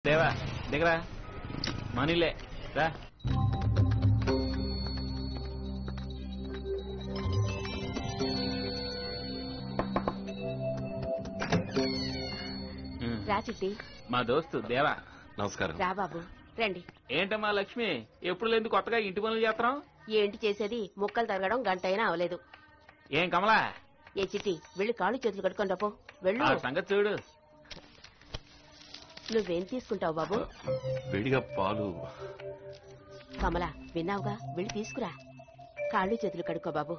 దేవా దిగరా మనీలే రా. రా చిట్టి. మా దోస్తు దేవా. నమస్కారం. రా బాబు రండి. ఏంటమ్మా లక్ష్మి, ఎప్పుడు లేదు కొత్తగా ఇంటి పనులు చేస్తున్నాం? ఏంటి చేసేది, ముక్కలు తరగడం గంట అయినా అవలేదు. ఏం కమలా? ఏ చిట్టి వెళ్ళి కాళ్ళు చేతులు కట్టుకొని రాపో. వెళ్ళు. సంగతి చూడు. నువ్వేం తీసుకుంటావు బాబు? వేడిగా పాలు. కమలా విన్నావుగా, వెళ్ళి తీసుకురా. కాళ్ళు చేతులు కడుక్కో బాబు.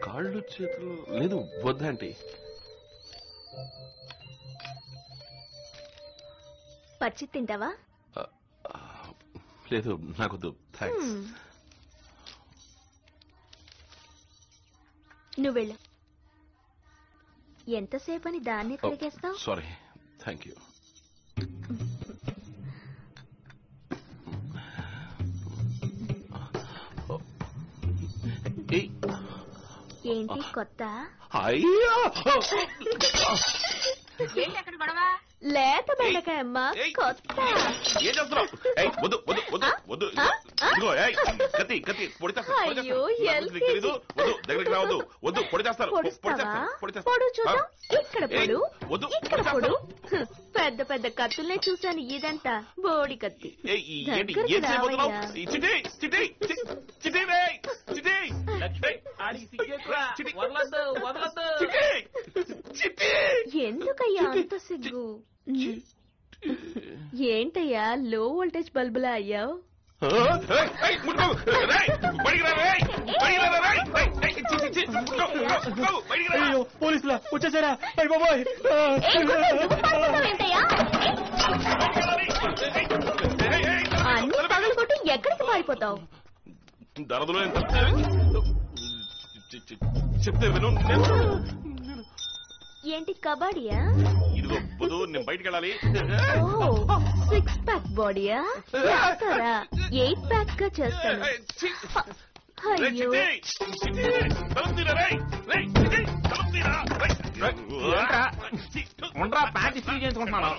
కాళ్ళు చేతులు లేదు, వద్దంటీ. పచ్చి తింటావా? లేదు నాకొద్దు, థ్యాంక్స్. నువ్వు వెళ్ళు. ఎంతసేపు అని దాన్ని తిరిగేస్తావు? Sorry, thank you. ఏంటి కొత్త? అయ్యా ఏంటి అక్కడ గొడవ? లేత బెండకాయ అమ్మా, కొత్త. ఏం చేస్తున్నావు? వద్దు వద్దు వద్దు వద్దు. ఇదిగో కత్తి కత్తి పొడి తెలీదు. వద్దు, దగ్గరికి రావద్దు. వద్దు, పొడి చేస్తారు. పొడు చూద్దాం. ఇక్కడ పొడు, వద్దు, ఇక్కడ పొడు. పెద్ద పెద్ద కత్తుల్నే చూశాను, ఇదంతా బోడి కత్తి. ఎందుకయ్యా అంత సిగ్గు? ఏంటయ్యా లో వోల్టేజ్ బల్బులా అయ్యావు? పోలీసులా వచ్చేసారా? బాబాయ్ అన్ని పగలు కొట్టి ఎక్కడికి పారిపోతావు? దరదలో చెప్తే విను. ఏంటి కబడ్డీయా? ఇదిగో వద్దు, నేను బయటికి వెళ్ళాలి. 6 ప్యాక్ బాడీయా? 8 ప్యాక్ గా చేస్తాను. అయ్యో ఉండరా, ప్యాంట్ ఇస్త్రీ చేయించుకుంటున్నాను.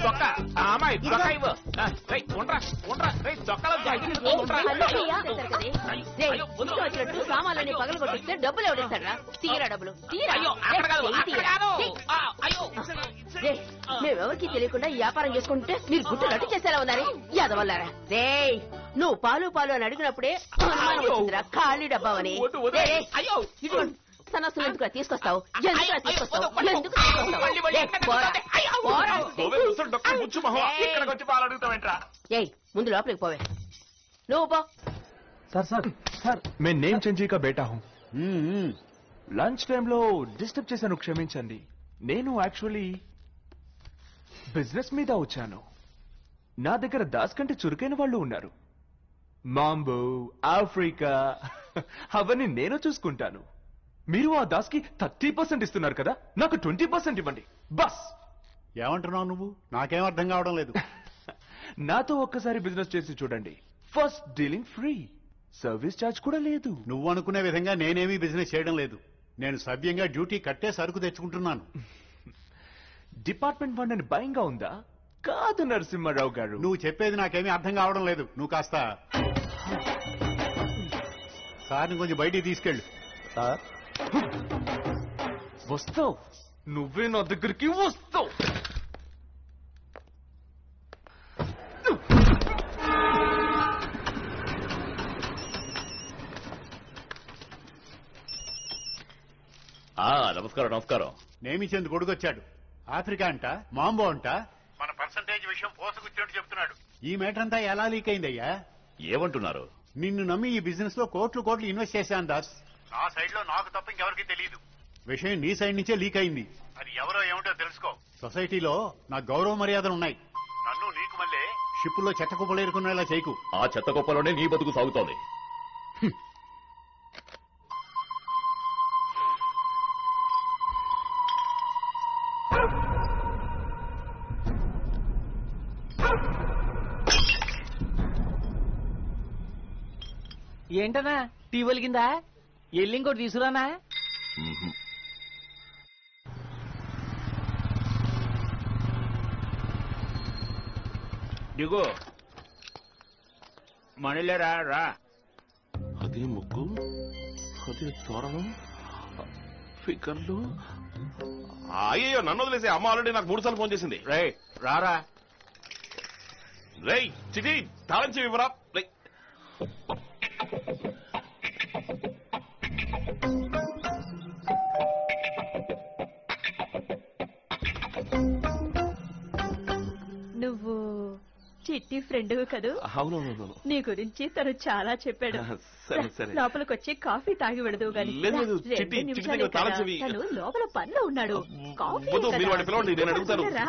చొక్కా అమ్మాయి చొక్కా ఇవ్వు. ఉండరా ఉండరా, చొక్కాలో వచ్చినట్టు సామాన్లని పగలు కొట్టిస్తే డబ్బులు ఎవరిస్తాడా? తీరా డబ్బులు తీరా. మేమెవరికి తెలియకుండా వ్యాపారం చేసుకుంటే మీరు గుట్టు నట్టు చేసేలా ఉన్నారు యాదవల్లారా. రే నువ్వు పాలు పాలు అని అడిగినప్పుడే ఖాళీ డబ్బావని. సనస్సులు ఎందుకు తీసుకొస్తావు? ఏయ్ ముందు లోపలికి పోవే. నువ్వు పో. सर सर सर मैं नेम चंजी का बेटा हूँ. లంచ్ టైంలో డిస్టర్బ్ చేశాను, క్షమించండి. నేను యాక్చువల్లీ బిజినెస్ మీద వచ్చాను. నా దగ్గర దాస్ కంటే చురుకైన వాళ్ళు ఉన్నారు. మాంబో, ఆఫ్రికా అవన్నీ నేను చూసుకుంటాను. మీరు ఆ దాస్ కి 30% ఇస్తున్నారు కదా, నాకు 20% ఇవ్వండి బస్. ఏమంటున్నావు నువ్వు? నాకేం అర్థం కావడం లేదు. నాతో ఒక్కసారి బిజినెస్ చేసి చూడండి. First dealing free, service charge కూడా లేదు. నువ్వు అనుకునే విధంగా నేనేమీ బిజినెస్ చేయడం లేదు. నేను సవ్యంగా డ్యూటీ కట్టే సరుకు తెచ్చుకుంటున్నాను. డిపార్ట్మెంట్ ఫండ్ అని భయంగా ఉందా? కాదు నరసింహారావు గారు, నువ్వు చెప్పేది నాకేమీ అర్థం కావడం లేదు. నువ్వు కాస్త సార్ని కొంచెం బయటికి తీసుకెళ్ళు. వస్తావు, నువ్వే నా దగ్గరికి వస్తావు. నమస్కారం నమస్కారం. నేమిచెందుకు కొడుకొచ్చాడు. ఆఫ్రికా అంట, మాంబో అంట, మన పర్సంటేజ్ విషయం పోసుకొచ్చినట్టు చెప్తున్నాడు. ఈ మేటర్ అంతా ఎలా లీక్ అయిందయ్యా? ఏమంటున్నారు? నిన్ను నమ్మి ఈ బిజినెస్ లో కోట్లు కోట్లు ఇన్వెస్ట్ చేశాను దాస్. నా సైడ్ లో నాకు తప్ప ఇంకెవరికి తెలియదు. విషయం నీ సైడ్ నుంచే లీక్ అయింది. అది ఎవరో ఏమిటో తెలుసుకో. సొసైటీలో నా గౌరవ మర్యాదలు ఉన్నాయి. నన్ను నీకు మళ్ళీ షిప్పుల్లో చెత్త కుప్పలు ఏరుకునేలా చేయకు. ఆ చెత్త కుప్పలోనే నీ బతుకు సాగుతోంది. ఏంటనా టీ వెలిగిందా? ఎల్లి ఇంకోటి తీసుకురానా? దిగు మనీలేరా రా. అదే ముగ్గు, అదే తోరణం, ఫికర్లు. అయ్యో నన్ను వదిలేసి అమ్మ ఆల్రెడీ నాకు 3 సార్లు ఫోన్ చేసింది. రేయ్ రారా. రేయ్ చిటి తాళం చెవి ఇవ్వరా. నువ్వు చిట్టి ఫ్రెండ్ కదూ? అవునవును. నీ గురించి తను చాలా చెప్పాడు. సరే సరే. లోపలికొచ్చి కాఫీ తాగి విడదు గాని. లేదు, లేదు, చిట్టి, చిట్టి తాళం చెవి. తను లోపల పనిలో ఉన్నాడు. కాఫీ వద్దు, మీరు వాడిని పిలవండి, నేను అడుగుతాను. రా.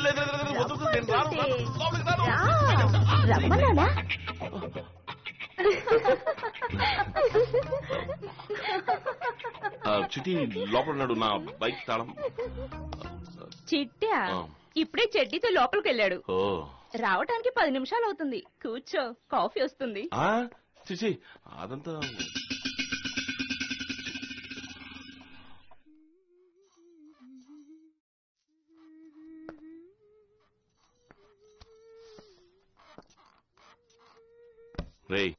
లేదు, లేదు, లేదు, వద్దు, వద్దు, నేను రాను, లోపలికి రాను. రమ్మన్నానా? చిట్టి లోపల ఉన్నాడు, నా బైక్ తాళం. చిట్టా ఇప్పుడే చెడ్డీతో లోపలికి వెళ్ళాడు. ఓ రావటానికి 10 నిమిషాలు అవుతుంది. కూర్చో, కాఫీ వస్తుంది. చిచి అదంతా. రేయ్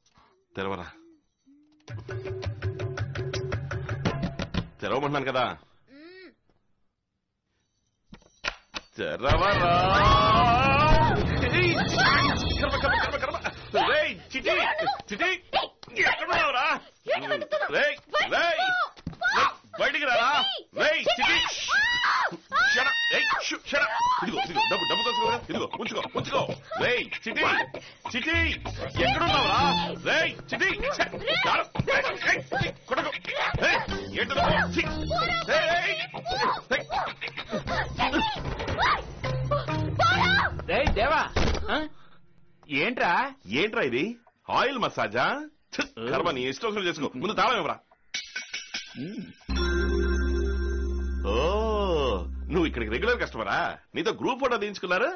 తెరవరా, తెరవమంటున్నాను కదా. తెరవరా. చిటి చిటి ఎక్కడున్నావురా? బయటికి రారా. చిటి ఇదిగో ఇదిగో డబ్బు డబ్బు కోసుకోరా. ఇదిగో ఉంచుకో ఉంచుకో. రేయ్ చిటి చిటి ఎక్కడున్నావురా? రేయ్ చిటి కొడకు. ఏంటో రేయ్ దేవా, ఏంట్రా? ఏంట్రా ఇది? ఆయిల్ మసాజా? కర్మ, నీ ఇష్టం చేసుకో. ముందు తాళం ఇవ్వరా. ఓ నువ్వు ఇక్కడికి రెగ్యులర్ కస్టమరా? నీతో గ్రూప్ ఫోటో తీయించుకున్నారు?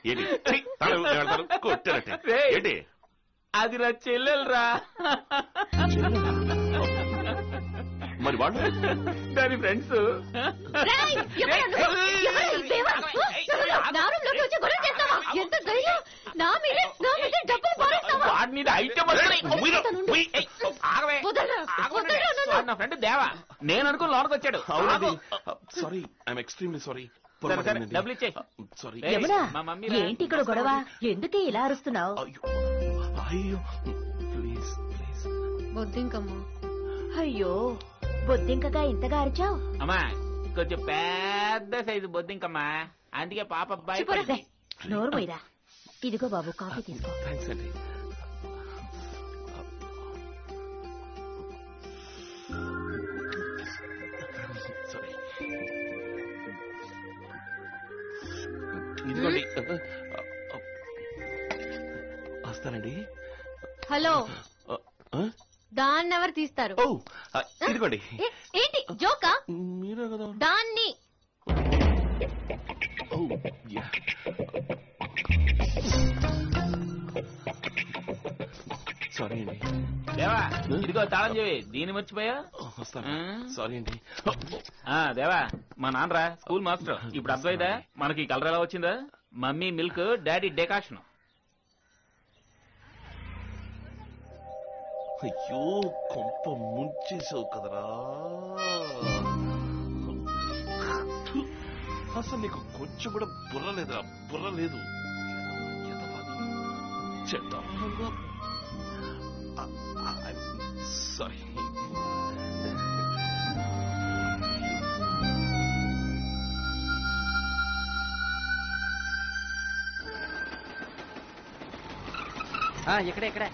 ఏంటి తాళం కొట్టారటే ఏంటి? అది నా చెల్లెలరా. మరి వాళ్ళు దాని ఫ్రెండ్స్. వాడి మీద ఐటమ్ నా ఫ్రెండ్ దేవా. నేను అనుకుని లోనకి వచ్చాడు. Sorry, I'm extremely sorry. డబ్బులు ఇచ్చే. సారీ. ఏంటి ఇక్కడ గొడవ? ఎందుకే ఇలా అరుస్తున్నావు? అయ్యో ప్లీజ్ ప్లీజ్. బొద్దింకమ్మ. అయ్యో బొద్దింకగా ఇంతగా అరిచావు? అమ్మా కొంచెం పెద్ద సైజు బొద్దింకమ్మా, అందుకే పాప అబ్బాయి. నోరు పోయిరా. ఇదిగో బాబు కాఫీ తీసుకో. థ్యాంక్స్ అండి. సారీ. ఇదిగోండి. వస్తానండి. హలో, దాన్ని ఎవరు తీస్తారు? ఓ ఇదిగోండి. ఏంటి జోకా? మీరే కదా దాన్ని. సారీ అండి. దేవా ఇదిగో తాళం చెవి. దీన్ని మర్చిపోయా? వస్తాను. సారీ అండి. దేవా మా నాన్నరా స్కూల్ మాస్టర్. ఇప్పుడు అర్థమైందా మనకి కలర్ ఎలా వచ్చిందా? Mummy milk, daddy decoction. అయ్యో కొంప ముంచేసావు కదరా. అసలు నీకు కొంచెం కూడా బుర్ర లేదా? బుర్ర లేదు. సారీ. ఇక్కడ ఇక్కడ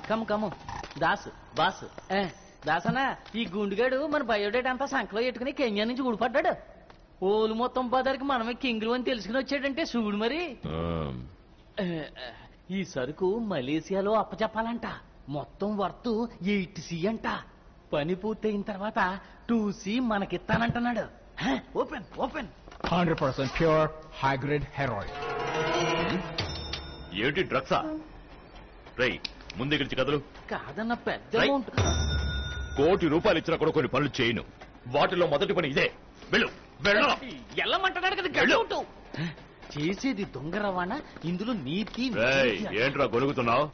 కమ్ము కమ్ము. దాసు బాసు. దాసనా, ఈ గుండుగాడు మన బయోడేట్ అంతా సంకలో పెట్టుకుని కెన్యా నుంచి ఊడిపడ్డాడు. ఓలు మొత్తం బదరికి మనమే కింగ్లు అని తెలుసుకుని వచ్చాడంటే చూడు మరి. ఈ సరుకు మలేసియాలో అప్పచెప్పాలంట. మొత్తం వర్త్ 8C అంట. పని పూర్తయిన తర్వాత 2C మనకిస్తానంటున్నాడు. Open open. 100% pure high grade heroin. ఏమిటి డ్రగ్సా? రై ముందుకి కదలు. కాదన్న పెద్ద అమౌంట్. 1 కోటి రూపాయలు ఇచ్చినా కూడా కొన్ని పనులు చేయను. వాటిలో మొదటి పని ఇదే. వెళ్ళు వెళ్ళు వెళ్ళమంటున్నాడు కదా గడువుతూ చేసేది దొంగ రవాణా, ఇందులో నీతి ఏంట్రా గొనుగుతున్నావు?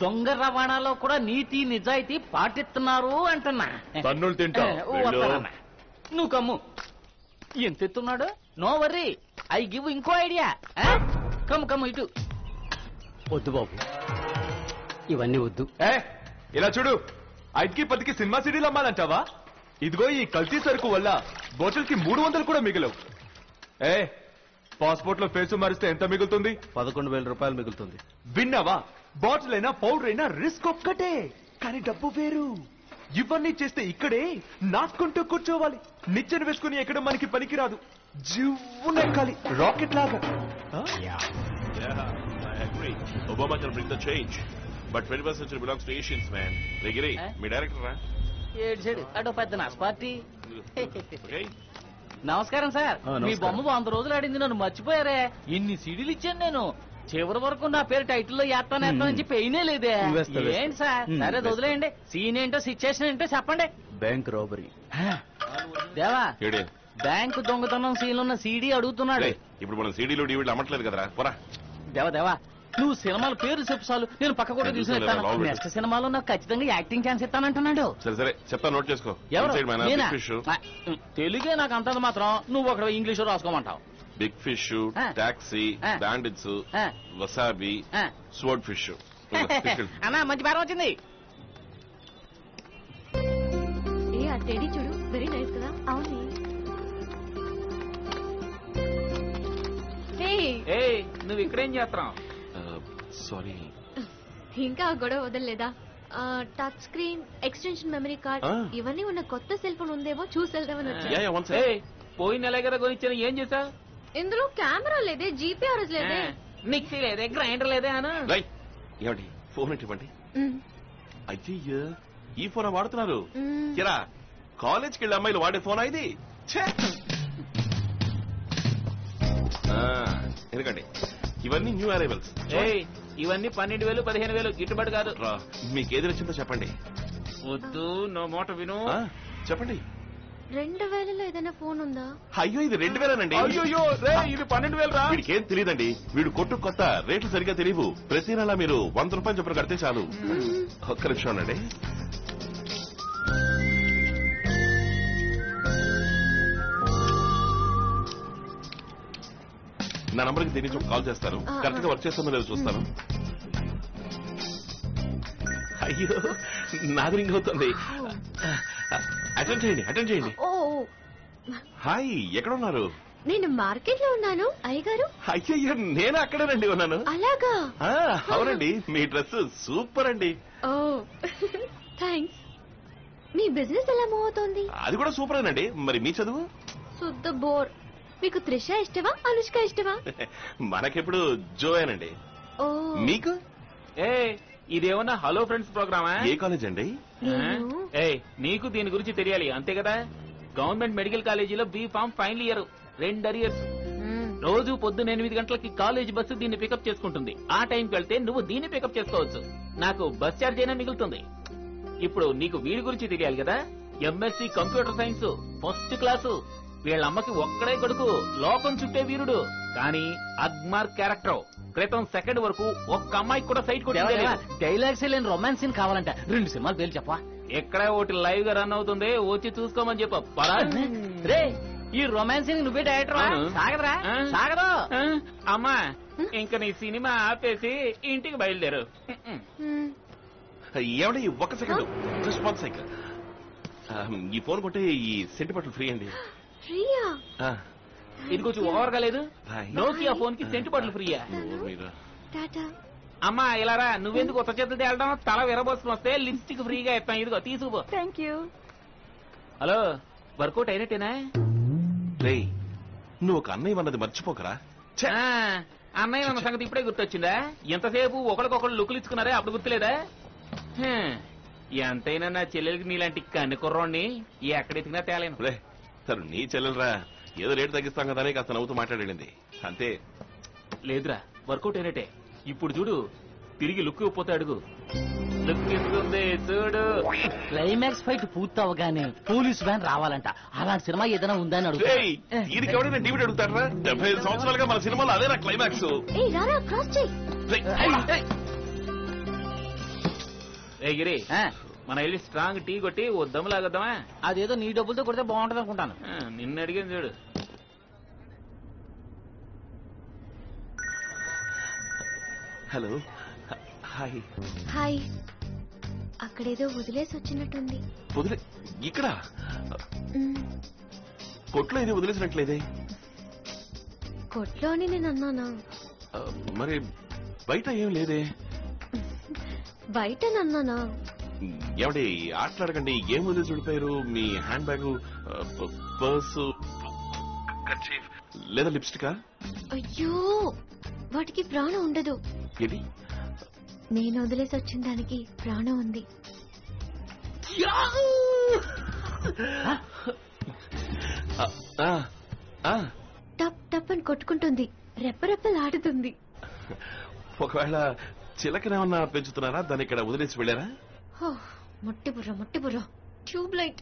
దొంగ రవాణాలో కూడా నీతి నిజాయితీ పాటిస్తున్నారు అంటున్నా. తన్నులు తింటా నువ్వు కమ్ము. ఎంత ఎత్తున్నాడు? నో వర్రీ, ఐ గివ్ ఇంకో ఐడియా. కమ్ము కమ్ము ఇటు. వద్దు బాబు, ఇవన్నీ వద్దు. ఇలా చూడు, 5కి 10కి సినిమా సీడీలు అమ్మాలంటావా? ఇదిగో ఈ కల్తీ సరుకు వల్ల బాటిల్ కి 300 కూడా మిగలవు. పాస్పోర్ట్ లో ఫేసు మారిస్తే ఎంత మిగులుతుంది? 11,000 రూపాయలు మిగులుతుంది. విన్నావా? బాటిల్ అయినా పౌడర్ అయినా రిస్క్ ఒక్కటే, కానీ డబ్బు వేరు. ఇవన్నీ చేస్తే ఇక్కడే నాకుంటూ కూర్చోవాలి. నిచ్చెన వేసుకుని ఎక్కడ మనకి పనికిరాదు. జివ్వునెక్కాలి రాకెట్ లాగా. Obama can bring the change, but 21st century belongs to Asians, man. Regire, me director రా. ఏడు అటో పెద్ద నాస్ పార్టీ. నమస్కారం సార్. మీ బొమ్మ 100 రోజులు ఆడింది, నన్ను మర్చిపోయారే. ఇన్ని సీడీలు ఇచ్చాను నేను. చివరి వరకు నా పేరు టైటిల్లో ఎత్తాను నుంచి పెయినే లేదే. ఏంటి సార్? సరే వదిలేయండి. సీన్ ఏంటో సిచ్యుయేషన్ ఏంటో చెప్పండి. Bank robbery. దేవా, బ్యాంకు దొంగతనం సీన్ ఉన్న సీడీ అడుగుతున్నాడు. ఇప్పుడు మనం సీడీలు డీవీడీలు అమ్మట్లేదు కదరా, పోరా. దేవా నువ్వు సినిమాల పేరు చెప్పు చాలు, నేను పక్క కూడా తీసుకుని నెక్స్ట్ సినిమాలో నాకు ఖచ్చితంగా యాక్టింగ్ ఛాన్స్ ఇస్తానంటున్నాడు. సరే చెప్తా, నోట్ చేసుకో. ఎవరు? తెలుగే నాకు అంతది మాత్రం, నువ్వు అక్కడ ఇంగ్లీష్ రాసుకోమంటావు. Big fish, taxi, bandits, wasabi, sword fish. అన్నా మంచి పేరు వచ్చింది. చూడు, వెరీ నైస్ కదా. అవును. నువ్వు ఇక్కడేం చేస్తున్నావు? సారీ, ఇంకా గొడవ వదలలేదా? Touch screen, extension memory card ఇవన్నీ ఉన్న కొత్త సెల్ ఫోన్ ఉందేమో చూసి వెళ్దామని. పోయిన నెల కదా కొనిచ్చాను, ఏం చేసా? ఇందులో కెమెరా లేదే, జీపీఆర్ఎస్ లేదే, మిక్సీ లేదే, గ్రైండర్ లేదే అను. ఏమండి ఫోన్ ఇవ్వండి. అయ్యయ్యో, ఈ ఫోన్ వాడుతున్నారు? కిరా, కాలేజ్కి వెళ్ళి అమ్మాయిలు వాడే ఫోన్ ఇది. ఎందుకండి ఇవన్నీ న్యూ అరైవల్స్. ఇవన్నీ 12,000 15,000 గిట్టుబాటు కాదు. మీకు ఏది నచ్చిందో చెప్పండి. వద్దు, నో మాట విను. చెప్పండి. 2000లో ఏదైనా ఫోన్ ఉందా? అయ్యో, ఇది 2000 అయ్యో, ఇది 12,000 రా. వీడికేం తెలియదండి, వీడు కొట్టు కొత్త, రేట్లు సరిగ్గా తెలియవు. ప్రతి నెల మీరు 100 రూపాయలు చొప్పున కడితే చాలు. ఒక్క నిమిషం ఉండండి. నా నంబర్కి దీని నుంచి కాల్ చేస్తాను. కరెక్ట్ గా వర్క్ చేస్తుందో లేదో చూస్తాను. అయ్యో, నాది రింగ్ అవుతుంది. అటెండ్ చేయండి. హాయ్, ఎక్కడ ఉన్నారు? నేను మార్కెట్ లో ఉన్నాను అయ్యగారు. అయ్యయ్యో, నేను అక్కడేనండి ఉన్నాను. అలాగా? అవునండి, మీ డ్రెస్ సూపర్ అండి. ఓ థ్యాంక్స్. మీ బిజినెస్ ఎలా మూవ్ అవుతోంది? అది కూడా సూపరేనండి. మరి మీ చదువు? శుద్ధ బోర్. మీకు త్రిష ఇష్టమా, అనుష్క ఇష్టమా? మనకెప్పుడు జోయేనండి. మీకు? ఇదేమన్నా హలో ఫ్రెండ్స్ ప్రోగ్రామా? ఏ కాలేజ్ అండి? నీకు దీని గురించి తెలియాలి అంతే కదా. గవర్నమెంట్ మెడికల్ కాలేజీలో బీఫామ్ ఫైనల్ ఇయర్, 2 arrears. రోజు పొద్దున్న 8 గంటలకి కాలేజ్ బస్సు దీన్ని పికప్ చేసుకుంటుంది. ఆ టైంకి వెళ్తే నువ్వు దీన్ని పికప్ చేసుకోవచ్చు. నాకు బస్ ఛార్జ్ అయినా మిగులుతుంది. ఇప్పుడు నీకు వీడి గురించి తెలియాలి కదా. MSc computer science, first class. వీళ్ళమ్మకి ఒక్కడే కొడుకు, లోకం చుట్టే వీరుడు. కానీ అగ్మార్ క్యారెక్టర్. క్రితం సెకండ్ వరకు ఒక్క అమ్మాయికి కూడా సైట్ కొట్టింది. డైలాగ్స్ లేని రొమాన్స్ సీన్ కావాలంట. 2 సినిమాలు పేర్లు చెప్పా. ఎక్కడ ఒకటి లైవ్ గా రన్ అవుతుంది, వచ్చి చూసుకోమని చెప్ప. రే, ఈ రొమాన్స్ సీన్ నువ్వే డైరెక్టర్ సాగదరా? సాగదు. అమ్మా, ఇంకా నీ సినిమా ఆపేసి ఇంటికి బయలుదేరు. ఏమండి, ఒక్క సెకండ్, జస్ట్ 1 సెకండ్. ఈ ఫోన్ కొట్టే ఈ సెంటిమెంటల్ ఫ్రీ అండి. ఫ్రీయా? ఇది కొంచెం ఓవర్గా లేదు. నోకియా ఫోన్ కి సెంటిమెంటల్ ఫ్రీయా? అమ్మా ఇలారా, నువ్వెందుకు కొత్త చేతులు తేలడం? తల విరబోసుకుని వస్తే లిప్స్టిక్ ఫ్రీగా ఇస్తాం. ఇదిగో తీసుకుపో. Thank you. హలో, వర్కౌట్ అయినట్టేనా? రే, నువ్వు ఒక అన్నయ్య అన్నది మర్చిపోకరా. అన్నయ్య అన్న సంగతి ఇప్పుడే గుర్తొచ్చిందా? ఎంతసేపు ఒకరికొకరు లుక్కులు ఇచ్చుకున్నారే, అప్పుడు గుర్తులేదా? ఎంతైనా నా చెల్లెలకి నీలాంటి కన్ను కుర్రోడిని ఎక్కడెత్తికినా తేలేను. సరే, నీ చెల్లెలరా, ఏదో రేటు తగ్గిస్తాం కదా అని కాస్త నవ్వుతూ మాట్లాడింది అంతే. లేదురా, వర్కౌట్ అయినట్టే. ఇప్పుడు చూడు, తిరిగి లుక్ పోతే అడుగు. దుఃఖిస్తుంది చూడు. క్లైమాక్స్ ఫైట్ పూర్తి అవగానే పోలీస్ వ్యాన్ రావాలంట. అలాంటి సినిమా ఏదైనా ఉందని ఏయ్, దీనికి ఎవరైనా డివిడీ అడుగుతారా? 75 సంవత్సరాలుగా మన సినిమాలో అదే నా క్లైమాక్స్. రారా క్రాస్ చెయ్యి. ఏ గిరి, మన వెళ్ళి స్ట్రాంగ్ టీ కొట్టి ఓ దమ్ము లాగద్దామా? అదేదో నీ డబ్బులతో కొడితే బాగుంటది అనుకుంటాను. నిన్ను అడిగింది చూడు. Hello, hi. హాయ్. అక్కడేదో వదిలేసి వచ్చినట్టుంది. వదిలే ఇక్కడ కొట్లో ఇది వదిలేసినట్లేదే. కొట్లో అని నేను అన్నానా? మరి బయట ఏం లేదే. బయట నన్నానా? ఏమండి ఆటలాడకండి. ఏం వదిలేసి చూడిపోయారు? మీ హ్యాండ్ బ్యాగ్, పర్సు, కర్చీఫ్ లేదా లిప్స్టికా? అయ్యో, వాటికి ప్రాణం ఉండదు. ఇది నేను వదిలేసి వచ్చిన దానికి ప్రాణం ఉంది. టప్ టప్ అని కొట్టుకుంటుంది, రెప్పరెప్పలు ఆడుతుంది. ఒకవేళ చిలకనేమన్నా పెంచుతున్నారా? దాన్ని ఇక్కడ వదిలేసి వెళ్ళారా? ముట్టిబుర్ర ట్యూబ్ లైట్.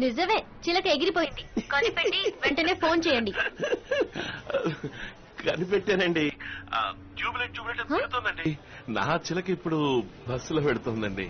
నిజమే, చిలక ఎగిరిపోయింది. కనిపెట్టి వెంటనే ఫోన్ చేయండి. కనిపెట్టానండి. ట్యూబ్లైట్ తిరుగుతోందండి. నా చిలక ఇప్పుడు బస్సులో పెడుతోందండి.